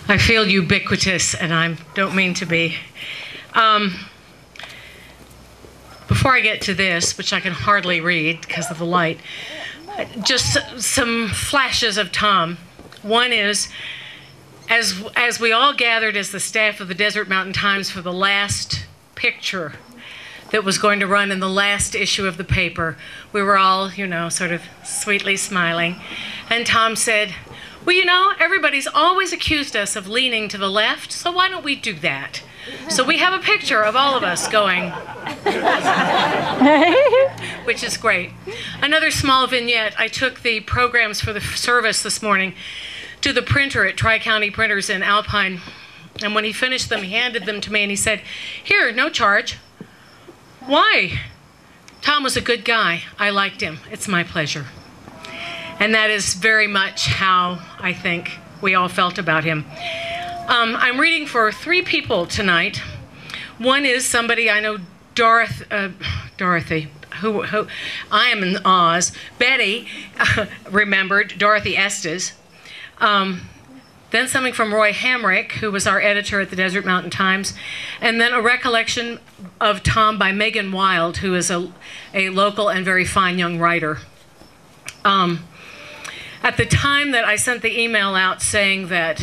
I feel ubiquitous, and I don't mean to be. Before I get to this, which I can hardly read because of the light, just some flashes of Tom. One is, as we all gathered as the staff of the Desert Mountain Times for the last picture that was going to run in the last issue of the paper, we were all, you know, sort of sweetly smiling. And Tom said, well, you know, everybody's always accused us of leaning to the left, so why don't we do that? So we have a picture of all of us going, which is great. Another small vignette, I took the programs for the service this morning to the printer at Tri-County Printers in Alpine, and when he finished them, he handed them to me and he said, here, no charge. Why? Tom was a good guy. I liked him. It's my pleasure. And that is very much how I think we all felt about him. I'm reading for 3 people tonight. One is somebody I know, Dorothy, who I am in Oz. Betty remembered, Dorothy Estes. Then something from Roy Hamrick, who was our editor at the Desert Mountain Times. And then a recollection of Tom by Megan Wild, who is a local and very fine young writer. At the time that I sent the email out saying that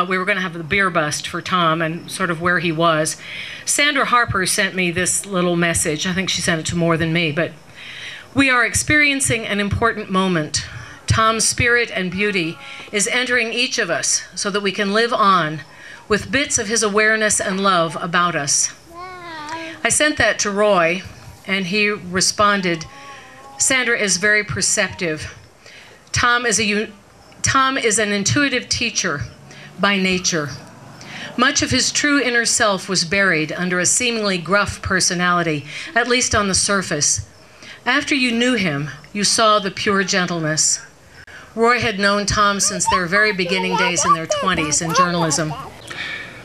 we were going to have the beer bust for Tom and sort of where he was, Sandra Harper sent me this little message. I think she sent it to more than me, but we are experiencing an important moment. Tom's spirit and beauty is entering each of us so that we can live on with bits of his awareness and love about us. I sent that to Roy, and he responded, Sandra is very perceptive. Tom is an intuitive teacher by nature. Much of his true inner self was buried under a seemingly gruff personality, at least on the surface. After you knew him, you saw the pure gentleness. Roy had known Tom since their very beginning days in their 20s in journalism.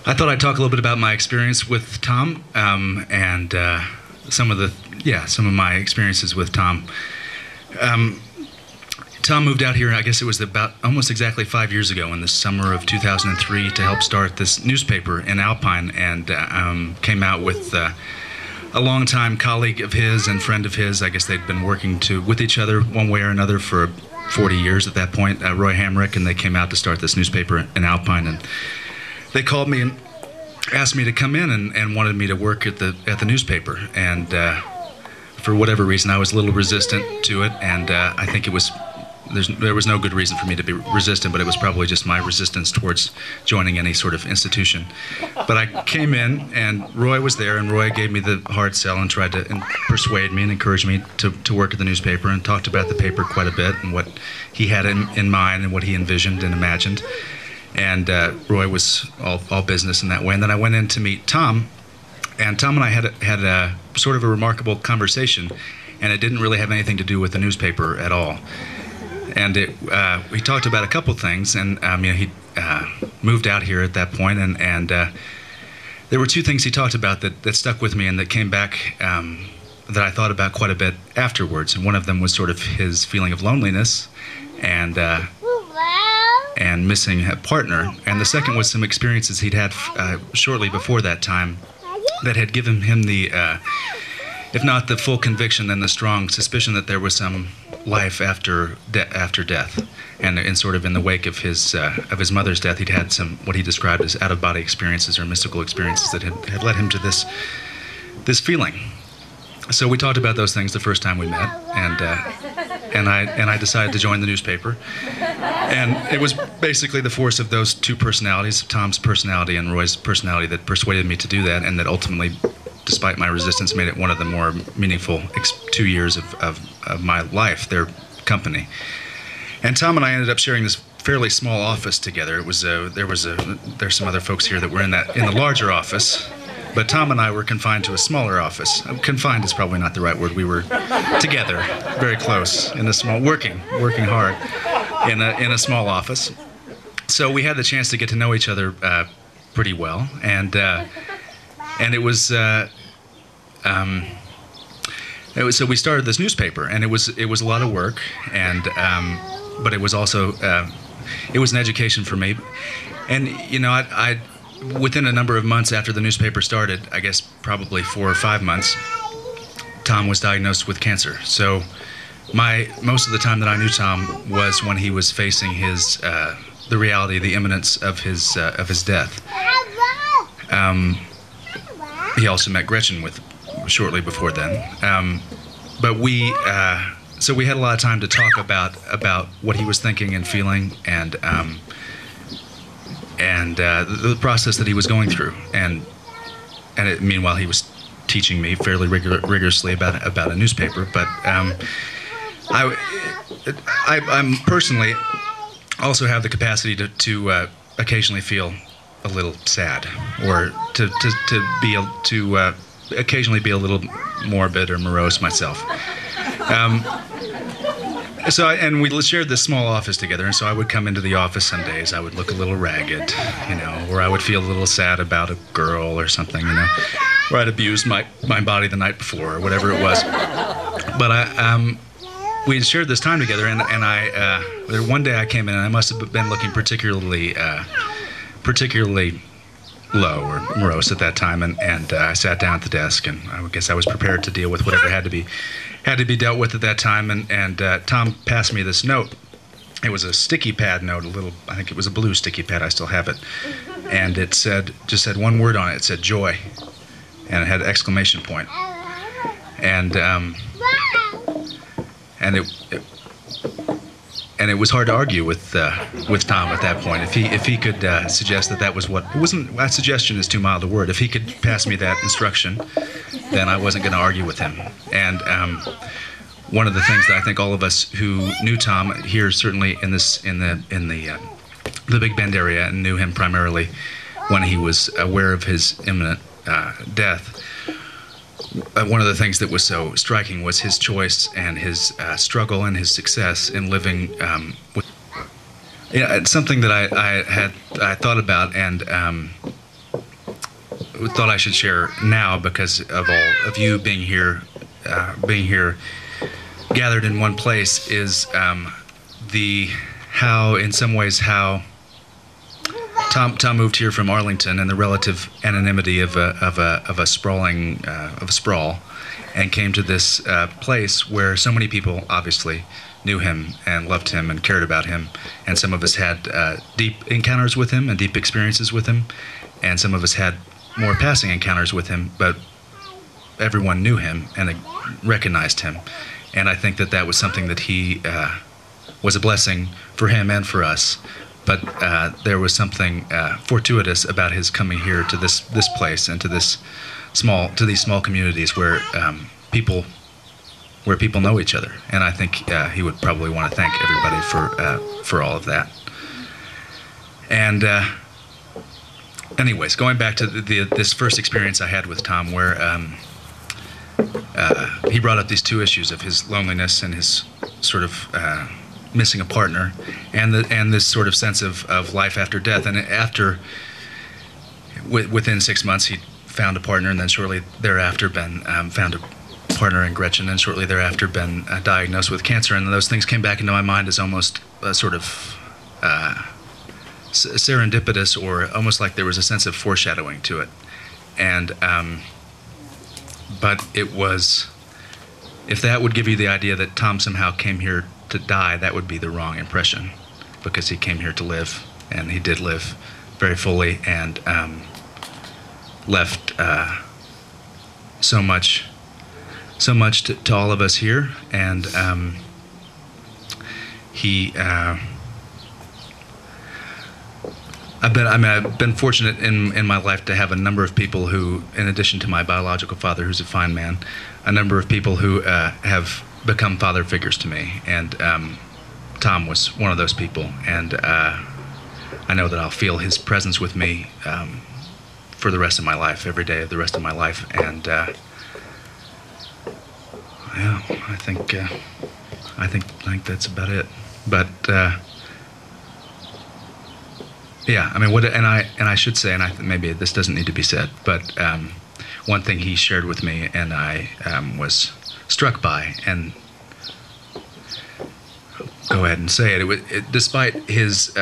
I thought I'd talk a little bit about my experience with Tom and some of my experiences with Tom. Tom moved out here, I guess it was about almost exactly 5 years ago in the summer of 2003 to help start this newspaper in Alpine, and came out with a longtime colleague of his and friend of his. I guess they'd been working with each other one way or another for 40 years at that point, Roy Hamrick, and they came out to start this newspaper in Alpine, and they called me and asked me to come in and wanted me to work at the newspaper, and for whatever reason I was a little resistant to it, and I think there was no good reason for me to be resistant, but it was probably just my resistance towards joining any sort of institution. But I came in, and Roy was there, and Roy gave me the hard sell and tried to persuade me and encourage me to work at the newspaper, and talked about the paper quite a bit and what he had in mind and what he envisioned and imagined. And Roy was all business in that way. And then I went in to meet Tom, and Tom and I had a sort of a remarkable conversation, and it didn't really have anything to do with the newspaper at all. And we talked about a couple things, and he moved out here at that point, and there were 2 things he talked about that stuck with me and that came back that I thought about quite a bit afterwards. And one of them was sort of his feeling of loneliness and missing a partner. And the second was some experiences he'd had shortly before that time that had given him the, if not the full conviction, then the strong suspicion that there was some life after death, and sort of in the wake of his mother's death, he'd had some what he described as out-of-body experiences or mystical experiences that had led him to this feeling. So we talked about those things the first time we met, and I decided to join the newspaper, and it was basically the force of those 2 personalities, Tom's personality and Roy's personality, that persuaded me to do that, and that ultimately, despite my resistance, made it one of the more meaningful 2 years of my life, their company. And Tom and I ended up sharing this fairly small office together. It was there's some other folks here that were in the larger office, but Tom and I were confined to a smaller office. Confined is probably not the right word. We were together, very close, in a small, working hard in a small office. So we had the chance to get to know each other pretty well, and it was so we started this newspaper, and it was a lot of work, and but it was also it was an education for me. And you know, I within a number of months after the newspaper started, I guess probably 4 or 5 months, Tom was diagnosed with cancer. So most of the time that I knew Tom was when he was facing his the reality, the imminence of his death. He also met Gretchen shortly before then. But so we had a lot of time to talk about what he was thinking and feeling, and the process that he was going through. Meanwhile, he was teaching me fairly rigorously about a newspaper. But I'm personally also have the capacity to occasionally feel a little sad, or to occasionally be a little morbid or morose myself. And we shared this small office together, and so I would come into the office some days. I would look a little ragged, you know, or I would feel a little sad about a girl or something, you know, or I'd abused my body the night before, or whatever it was. But we shared this time together, and one day I came in, and I must have been looking particularly low or morose at that time, and I sat down at the desk, and I guess I was prepared to deal with whatever had to be dealt with at that time, and Tom passed me this note. It was a sticky pad note, I think it was a blue sticky pad, I still have it, and it just said one word on it. It said joy, and it had an exclamation point, and it was hard to argue with Tom at that point. If he could suggest that was what, it wasn't, that suggestion is too mild a word. If he could pass me that instruction, then I wasn't going to argue with him. And one of the things that I think all of us who knew Tom here, certainly in the Big Bend area, and knew him primarily when he was aware of his imminent death. One of the things that was so striking was his choice and his struggle and his success in living with. Yeah, it's something that I thought about and thought I should share now because of all of you being here gathered in one place, is how Tom moved here from Arlington in the relative anonymity of a sprawl, and came to this place where so many people obviously knew him and loved him and cared about him, and some of us had deep encounters with him and deep experiences with him, and some of us had more passing encounters with him, but everyone knew him and recognized him, and I think that was something that he was a blessing for him and for us. But there was something fortuitous about his coming here to this place and to these small communities where people know each other, and I think he would probably want to thank everybody for all of that. And anyways, going back to this first experience I had with Tom, where he brought up these two issues of his loneliness and his sort of missing a partner, and this sort of sense of life after death. And within 6 months, he found a partner, and then shortly thereafter found a partner in Gretchen, and shortly thereafter been diagnosed with cancer. And those things came back into my mind as almost sort of serendipitous, or almost like there was a sense of foreshadowing to it. And but it was, if that would give you the idea that Tom somehow came here to die, that would be the wrong impression, because he came here to live, and he did live very fully, and left so much to all of us here. And I've been fortunate in my life to have a number of people who, in addition to my biological father, who's a fine man, a number of people who have become father figures to me, and Tom was one of those people, and I know that I'll feel his presence with me for the rest of my life, every day of the rest of my life. And yeah, I think that's about it. But yeah, I mean, I should say, and maybe this doesn't need to be said, but one thing he shared with me, and I was struck by, and go ahead and say it. Despite his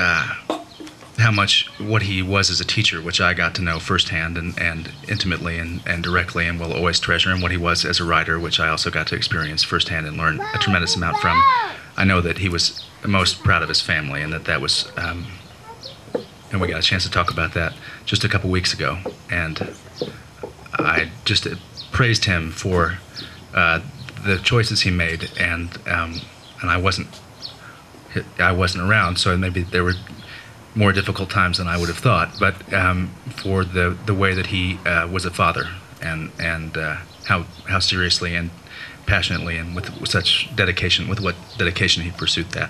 what he was as a teacher, which I got to know firsthand and intimately and directly, and will always treasure, and what he was as a writer, which I also got to experience firsthand and learn a tremendous amount from. I know that he was most proud of his family, and that was, and we got a chance to talk about that just a couple weeks ago, and I just praised him for the choices he made, and I wasn't around, so maybe there were more difficult times than I would have thought, but for the way that he was a father, and how seriously and passionately and with such dedication, with what dedication he pursued that.